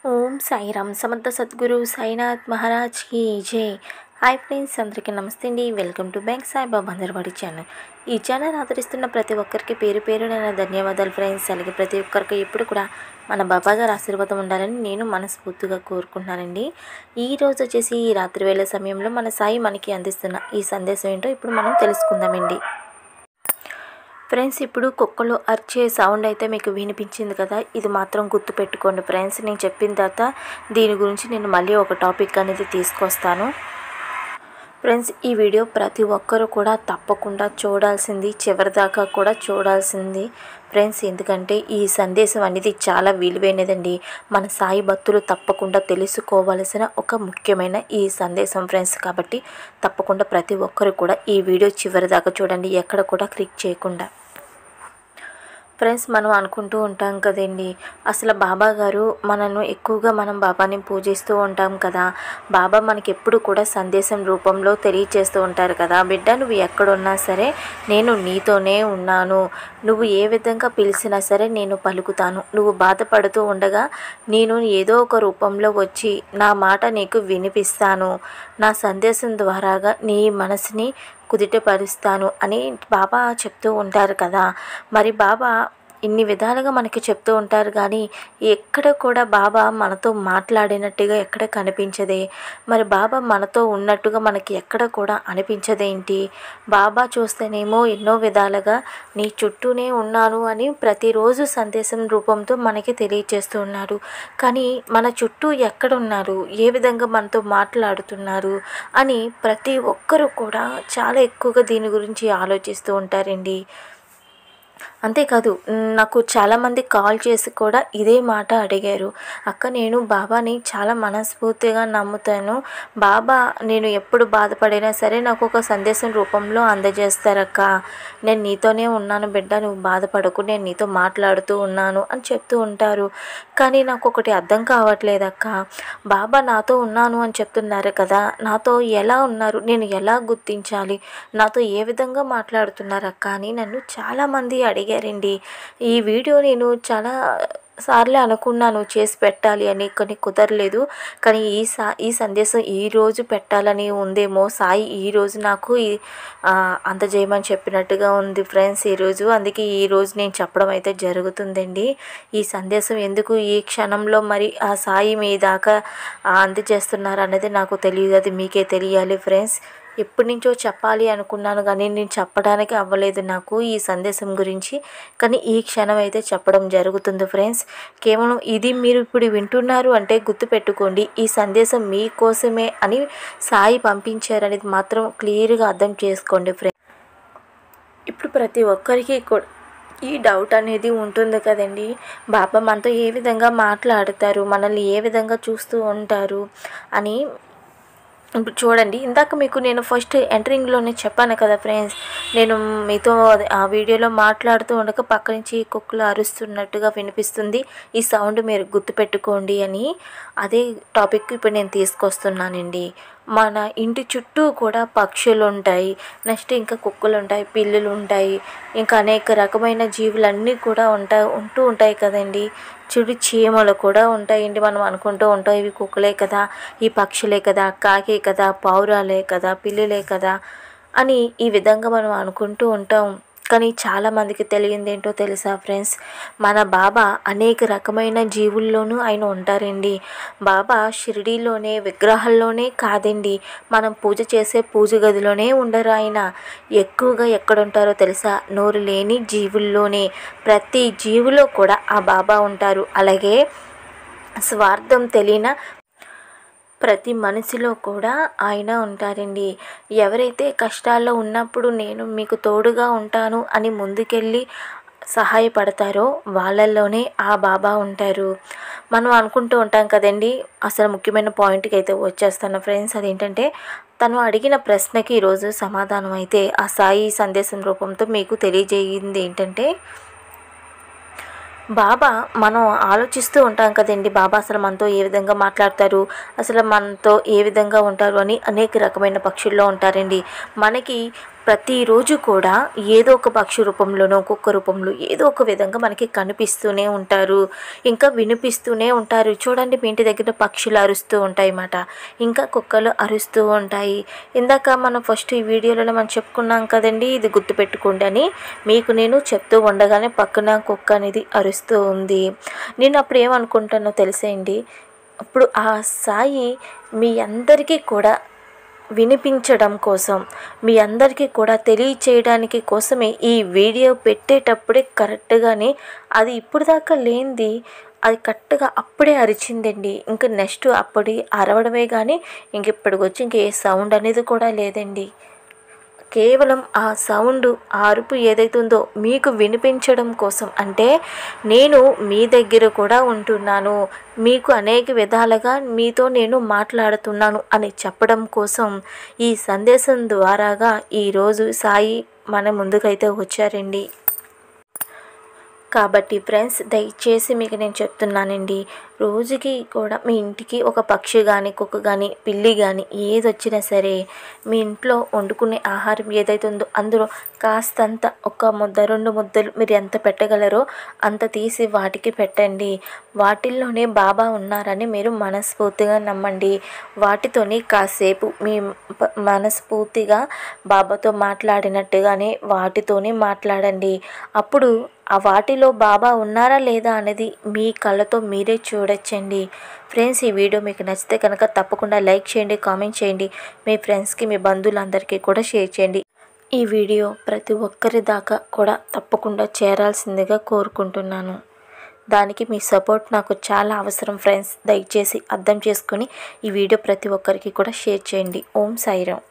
ఓం సాయిరామ్ సమర్థ సద్గురు సాయినాథ్ మహారాజ్ కి జై. హాయ్ ఫ్రెండ్స్, అందరికీ నమస్తే అండి. వెల్కమ్ టు బ్యాంక్ సాయిబాబా అందరవాడి ఛానల్. ఈ ఛానల్ ఆదరిస్తున్న ప్రతి ఒక్కరికి పేరు పేరున ధన్యవాదాలు ఫ్రెండ్స్. అలాగే ప్రతి ఒక్కరికి ఎప్పుడు కూడా మన బాబా గారి ఆశీర్వాదం ఉండాలని నేను మనస్ఫూర్తిగా కోరుకుంటున్నానండి. ఈరోజు వచ్చేసి ఈ రాత్రి వేళ సమయంలో మన సాయి మనకి అందిస్తున్న ఈ సందేశం ఏంటో ఇప్పుడు మనం తెలుసుకుందామండి. ఫ్రెండ్స్, ఇప్పుడు కుక్కలు అరిచే సౌండ్ అయితే మీకు వినిపించింది కదా, ఇది మాత్రం గుర్తుపెట్టుకోండి ఫ్రెండ్స్. నేను చెప్పిన తర్వాత దీని గురించి నేను మళ్ళీ ఒక టాపిక్ అనేది తీసుకొస్తాను. ఫ్రెండ్స్, ఈ వీడియో ప్రతి ఒక్కరూ కూడా తప్పకుండా చూడాల్సింది, చివరిదాకా కూడా చూడాల్సింది ఫ్రెండ్స్. ఎందుకంటే ఈ సందేశం అనేది చాలా విలువైనదండి. మన సాయి భక్తులు తప్పకుండా తెలుసుకోవాల్సిన ఒక ముఖ్యమైన ఈ సందేశం ఫ్రెండ్స్. కాబట్టి తప్పకుండా ప్రతి ఒక్కరు కూడా ఈ వీడియో చివరిదాకా చూడండి, ఎక్కడ కూడా క్లిక్ చేయకుండా. ఫ్రెండ్స్, మనం అనుకుంటూ ఉంటాం కదండి, అసలు బాబా గారు మనం బాబాని పూజిస్తూ ఉంటాం కదా, బాబా మనకి ఎప్పుడు కూడా సందేశం రూపంలో తెలియచేస్తూ ఉంటారు కదా, బిడ్డ నువ్వు ఎక్కడున్నా సరే నేను నీతోనే ఉన్నాను, నువ్వు ఏ విధంగా పిలిచినా సరే నేను పలుకుతాను, నువ్వు బాధపడుతూ ఉండగా నేను ఏదో ఒక రూపంలో వచ్చి నా మాట నీకు వినిపిస్తాను, నా సందేశం ద్వారాగా నీ మనసుని కుదుటపరుస్తాను అని బాబా చెప్తూ ఉంటారు కదా. మరి బాబా ఇన్ని విధాలుగా మనకి చెప్తూ ఉంటారు, కానీ ఎక్కడ కూడా బాబా మనతో మాట్లాడినట్టుగా ఎక్కడ కనిపించదే. మరి బాబా మనతో ఉన్నట్టుగా మనకి ఎక్కడ కూడా అనిపించదేంటి? బాబా చూస్తేనేమో ఎన్నో విధాలుగా నీ చుట్టూనే ఉన్నాను అని ప్రతిరోజు సందేశం రూపంతో మనకి తెలియచేస్తూ ఉన్నారు. కానీ మన చుట్టూ ఎక్కడున్నారు, ఏ విధంగా మనతో మాట్లాడుతున్నారు అని ప్రతి ఒక్కరూ కూడా చాలా ఎక్కువగా దీని గురించి ఆలోచిస్తూ ఉంటారండి. అంతేకాదు, నాకు చాలామంది కాల్ చేసి కూడా ఇదే మాట అడిగారు. అక్క, నేను బాబాని చాలా మనస్ఫూర్తిగా నమ్ముతాను, బాబా నేను ఎప్పుడు బాధపడినా సరే నాకు ఒక సందేశం రూపంలో అందజేస్తారక్క, నేను నీతోనే ఉన్నాను బిడ్డ, నువ్వు బాధపడకు, నేను నీతో మాట్లాడుతూ ఉన్నాను అని చెప్తూ ఉంటారు. కానీ నాకు ఒకటి అర్థం కావట్లేదు అక్క, బాబా నాతో ఉన్నాను అని చెప్తున్నారు కదా, నాతో ఎలా ఉన్నారు, నేను ఎలా గుర్తించాలి, నాతో ఏ విధంగా మాట్లాడుతున్నారు అక్క అని నన్ను చాలామంది అడిగారండి. ఈ వీడియో నేను చాలా సార్లు అనుకున్నాను చేసి పెట్టాలి అని, కానీ కుదరలేదు. కానీ ఈ సందేశం ఈరోజు పెట్టాలని ఉందేమో, సాయి ఈరోజు నాకు అందజేయమని చెప్పినట్టుగా ఉంది ఫ్రెండ్స్ ఈరోజు. అందుకే ఈరోజు నేను చెప్పడం అయితే జరుగుతుందండి. ఈ సందేశం ఎందుకు ఈ క్షణంలో మరి ఆ సాయి మీ దాకా అందజేస్తున్నారు అన్నది నాకు తెలియదు, అది మీకే తెలియాలి ఫ్రెండ్స్. ఎప్పటి నుంచో చెప్పాలి అనుకున్నాను, కానీ నేను చెప్పడానికి అవ్వలేదు నాకు ఈ సందేశం గురించి. కానీ ఈ క్షణం అయితే చెప్పడం జరుగుతుంది ఫ్రెండ్స్. కేవలం ఇది మీరు ఇప్పుడు వింటున్నారు అంటే గుర్తుపెట్టుకోండి, ఈ సందేశం మీకోసమే అని సాయి పంపించారనేది మాత్రం క్లియర్గా అర్థం చేసుకోండి ఫ్రెండ్స్. ఇప్పుడు ప్రతి ఒక్కరికి కూడా ఈ డౌట్ అనేది ఉంటుంది కదండి, బాబా మనతో ఏ విధంగా మాట్లాడతారు, మనల్ని ఏ విధంగా చూస్తూ ఉంటారు అని. ఇప్పుడు చూడండి, ఇందాక మీకు నేను ఫస్ట్ ఎంటరింగ్లోనే చెప్పాను కదా ఫ్రెండ్స్, నేను మీతో ఆ వీడియోలో మాట్లాడుతూ ఉండగా పక్క నుంచి కుక్కలు అరుస్తున్నట్టుగా వినిపిస్తుంది, ఈ సౌండ్ మీరు గుర్తుపెట్టుకోండి అని. అదే టాపిక్ ఇప్పుడు నేను తీసుకొస్తున్నానండి. మన ఇంటి చుట్టూ కూడా పక్షులు ఉంటాయి, నెక్స్ట్ ఇంకా కుక్కలు ఉంటాయి, పిల్లులు ఉంటాయి, ఇంకా అనేక రకమైన జీవులన్నీ కూడా ఉంటూ ఉంటాయి కదండి. చెడు చీమలు కూడా ఉంటాయండి. మనం అనుకుంటూ ఉంటాం ఇవి కుక్కలే కదా, ఈ పక్షులే కదా, కాకే కదా, పావురాలే కదా, పిల్లులే కదా అని ఈ విధంగా మనం అనుకుంటూ ఉంటాం. కానీ చాలామందికి తెలియంది ఏంటో తెలుసా ఫ్రెండ్స్, మన బాబా అనేక రకమైన జీవుల్లోనూ ఆయన ఉంటారండి. బాబా షిరిడీలోనే విగ్రహాల్లోనే కాదండి, మనం పూజ చేసే పూజ గదిలోనే ఉండరు. ఆయన ఎక్కువగా ఎక్కడుంటారో తెలుసా, నోరు లేని జీవుల్లోనే. ప్రతి జీవులో కూడా ఆ బాబా ఉంటారు. అలాగే స్వార్థం తెలియని ప్రతి మనిషిలో కూడా ఆయన ఉంటారండి. ఎవరైతే కష్టాల్లో ఉన్నప్పుడు నేను మీకు తోడుగా ఉంటాను అని ముందుకెళ్ళి సహాయపడతారో వాళ్ళల్లోనే ఆ బాబా ఉంటారు. మనం అనుకుంటూ ఉంటాం కదండి. అసలు ముఖ్యమైన పాయింట్కి అయితే వచ్చేస్తాను ఫ్రెండ్స్. అదేంటంటే, తను అడిగిన ప్రశ్నకి ఈరోజు సమాధానం అయితే ఆ సాయి సందేశం రూపంతో మీకు తెలియజేయింది ఏంటంటే, బాబా మనం ఆలోచిస్తూ ఉంటాం కదండి, బాబా అసలు మనతో ఏ విధంగా మాట్లాడతారు, అసలు మనతో ఏ విధంగా ఉంటారు అని అనేక రకమైన పక్షుల్లో ఉంటారండి. మనకి ప్రతిరోజు కూడా ఏదో ఒక పక్షి రూపంలోనో కుక్క రూపంలో ఏదో ఒక విధంగా మనకి కనిపిస్తూనే ఉంటారు, ఇంకా వినిపిస్తూనే ఉంటారు. చూడండి, మీ ఇంటి దగ్గర పక్షులు అరుస్తూ ఉంటాయి అన్నమాట, ఇంకా కుక్కలు అరుస్తూ ఉంటాయి. ఇందాక మనం ఫస్ట్ ఈ వీడియోలో మనం చెప్పుకున్నాం కదండి, ఇది గుర్తుపెట్టుకోండి అని. మీకు నేను చెప్తూ ఉండగానే పక్కన కుక్క అనేది అరుస్తూ ఉంది. నేను అప్పుడు ఏమనుకుంటానో తెలిసేయండి, అప్పుడు ఆ సాయి మీ అందరికీ కూడా వినిపించడం కోసం, మీ అందరికీ కూడా తెలియచేయడానికి కోసమే ఈ వీడియో పెట్టేటప్పుడే కరెక్ట్గానే అది ఇప్పుడు దాకా లేనిది అది కరెక్ట్గా అప్పుడే అరిచిందండి. ఇంకా నెక్స్ట్ అప్పుడు అరవడమే కానీ ఇంక ఇప్పటికి వచ్చి ఇంక ఏ సౌండ్ అనేది కూడా లేదండి. కేవలం ఆ సౌండ్, ఆ అరుపు ఏదైతే ఉందో మీకు వినిపించడం కోసం, అంటే నేను మీ దగ్గర కూడా ఉంటున్నాను, మీకు అనేక విధాలుగా మీతో నేను మాట్లాడుతున్నాను అని చెప్పడం కోసం ఈ సందేశం ద్వారాగా ఈరోజు సాయి మన ముందుకైతే వచ్చారండి. కాబట్టి ఫ్రెండ్స్, దయచేసి మీకు నేను చెప్తున్నానండి, రోజుకి కూడా మీ ఇంటికి ఒక పక్షి కానీ కుక్క కానీ పిల్లి కానీ ఏది వచ్చినా సరే, మీ ఇంట్లో వండుకునే ఆహారం ఏదైతే ఉందో అందులో కాస్తంత ఒక ముద్ద 2 ముద్దలు మీరు ఎంత పెట్టగలరో అంత తీసి వాటికి పెట్టండి. వాటిల్లోనే బాబా ఉన్నారని మీరు మనస్ఫూర్తిగా నమ్మండి. వాటితోని కాసేపు మీ మనస్ఫూర్తిగా బాబాతో మాట్లాడినట్టుగానే వాటితోనే మాట్లాడండి. అప్పుడు ఆ వాటిలో బాబా ఉన్నారా లేదా అనేది మీ కళ్ళతో మీరే చూడొచ్చండి. ఫ్రెండ్స్, ఈ వీడియో మీకు నచ్చితే కనుక తప్పకుండా లైక్ చేయండి, కామెంట్ చేయండి, మీ ఫ్రెండ్స్కి మీ బంధువులందరికీ కూడా షేర్ చేయండి. ఈ వీడియో ప్రతి ఒక్కరి దాకా కూడా తప్పకుండా చేరాల్సిందిగా కోరుకుంటున్నాను. దానికి మీ సపోర్ట్ నాకు చాలా అవసరం ఫ్రెండ్స్. దయచేసి అర్థం చేసుకొని ఈ వీడియో ప్రతి ఒక్కరికి కూడా షేర్ చేయండి. ఓం సాయిరాం.